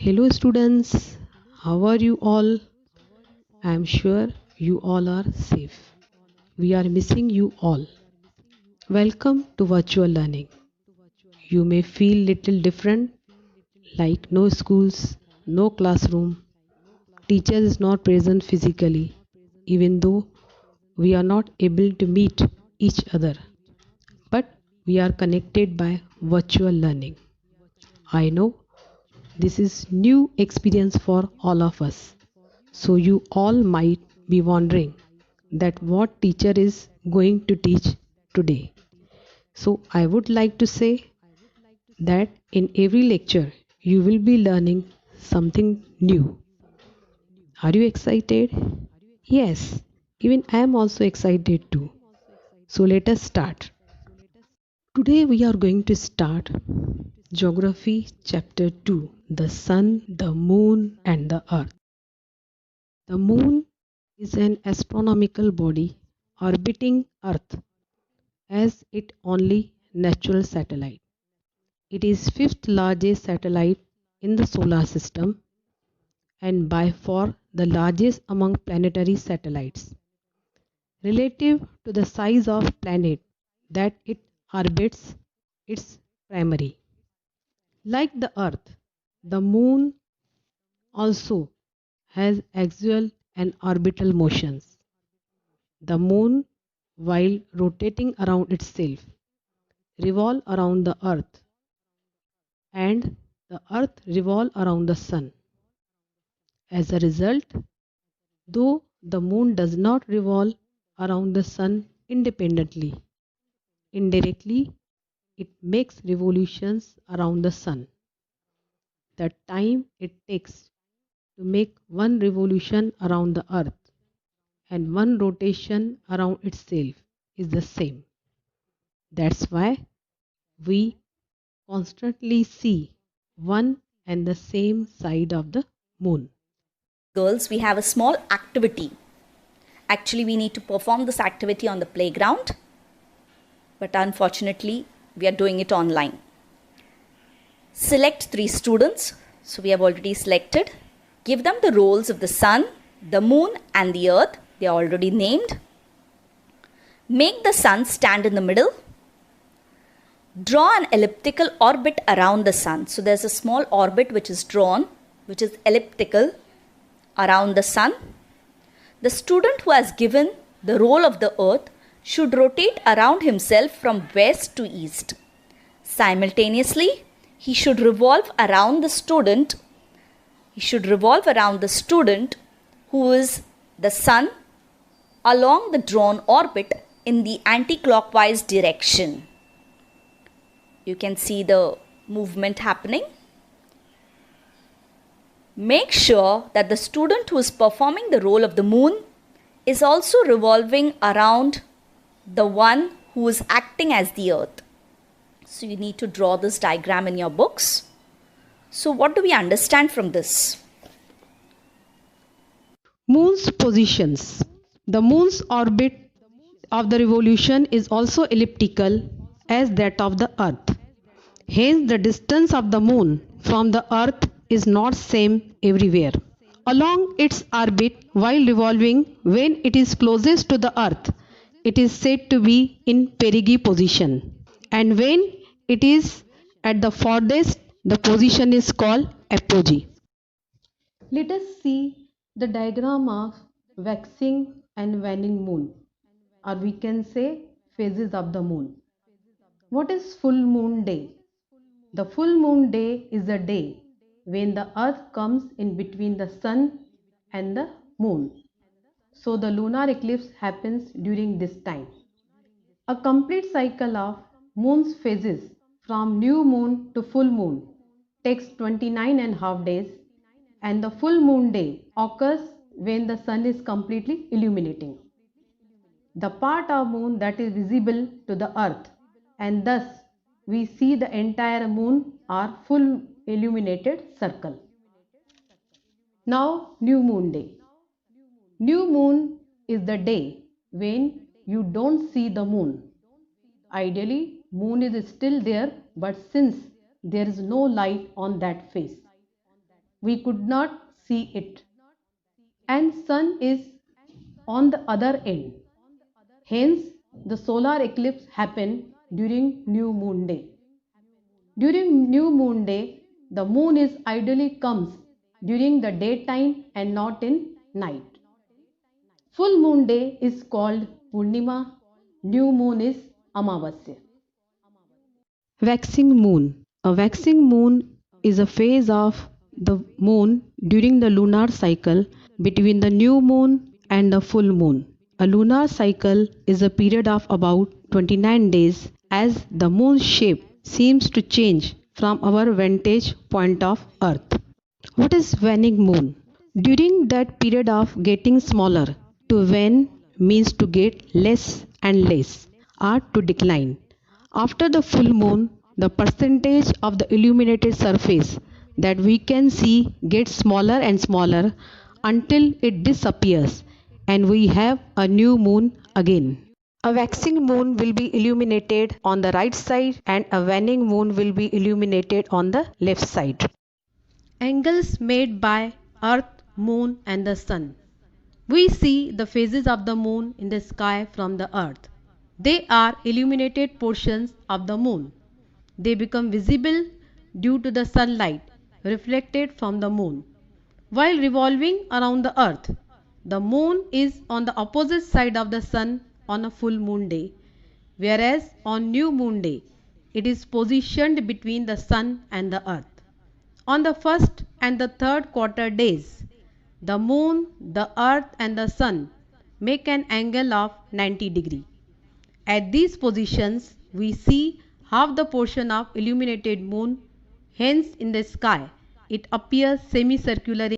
Hello, students. How are you all? I am sure you all are safe. We are missing you all. Welcome to virtual learning. You may feel little different, like no schools, no classroom, teacher is not present physically, even though we are not able to meet each other, but we are connected by virtual learning. I know this is new experience for all of us. So you all might be wondering that what teacher is going to teach today. So I would like to say that in every lecture you will be learning something new. Are you excited? Yes, even I am also excited too. So let us start. Today we are going to start Geography Chapter 2, the Sun, the Moon and the Earth. The Moon is an astronomical body orbiting Earth as its only natural satellite. It is fifth largest satellite in the solar system and by far the largest among planetary satellites. Relative to the size of planet that it orbits, its primary. Like the Earth, the Moon also has axial and orbital motions. The Moon, while rotating around itself, revolve around the Earth, and the Earth revolve around the Sun. As a result, though the Moon does not revolve around the Sun independently, indirectly it makes revolutions around the Sun. The time it takes to make one revolution around the Earth and one rotation around itself is the same. That's why we constantly see one and the same side of the moon. Girls, we have a small activity. Actually, we need to perform this activity on the playground, but unfortunately, we are doing it online. Select 3 students. So, we have already selected. Give them the roles of the sun, the moon, and the earth. They are already named. Make the sun stand in the middle. Draw an elliptical orbit around the sun. So, there's a small orbit which is drawn, which is elliptical around the sun. The student who has given the role of the earth should rotate around himself from west to east. Simultaneously, he should revolve around the student. Who is the sun along the drawn orbit in the anti-clockwise direction. You can see the movement happening. Make sure that the student who is performing the role of the moon is also revolving around the one who is acting as the earth. So you need to draw this diagram in your books. So what do we understand from this? Moon's positions. The moon's orbit of the revolution is also elliptical as that of the earth. Hence the distance of the moon from the earth is not same everywhere. Along its orbit while revolving, when it is closest to the earth, it is said to be in perigee position, and when it is at the farthest, the position is called apogee. Let us see the diagram of waxing and waning moon, or we can say phases of the moon. What is full moon day? The full moon day is a day when the earth comes in between the sun and the moon. So the lunar eclipse happens during this time. A complete cycle of moon's phases from new moon to full moon takes 29 and a half days, and the full moon day occurs when the sun is completely illuminating. The part of moon that is visible to the earth, and thus we see the entire moon or full illuminated circle. Now new moon day. New moon is the day when you don't see the moon. Ideally, moon is still there, but since there is no light on that face, we could not see it, and sun is on the other end. Hence, the solar eclipse happened during new moon day. During new moon day, the moon is ideally comes during the daytime and not in night. Full moon day is called Purnima, new moon is Amavasya. Waxing moon. A waxing moon is a phase of the moon during the lunar cycle between the new moon and the full moon. A lunar cycle is a period of about 29 days as the moon's shape seems to change from our vantage point of Earth. What is waning moon? During that period of getting smaller, to wane means to get less and less or to decline. After the full moon, the percentage of the illuminated surface that we can see gets smaller and smaller until it disappears and we have a new moon again. A waxing moon will be illuminated on the right side and a waning moon will be illuminated on the left side. Angles made by Earth, Moon and the Sun. We see the phases of the moon in the sky from the earth. They are illuminated portions of the moon. They become visible due to the sunlight reflected from the moon. While revolving around the earth, the moon is on the opposite side of the sun on a full moon day, whereas on new moon day, it is positioned between the sun and the earth. On the first and the third quarter days, the moon, the earth and the sun make an angle of 90 degree. At these positions, we see half the portion of illuminated moon, hence in the sky it appears semicircular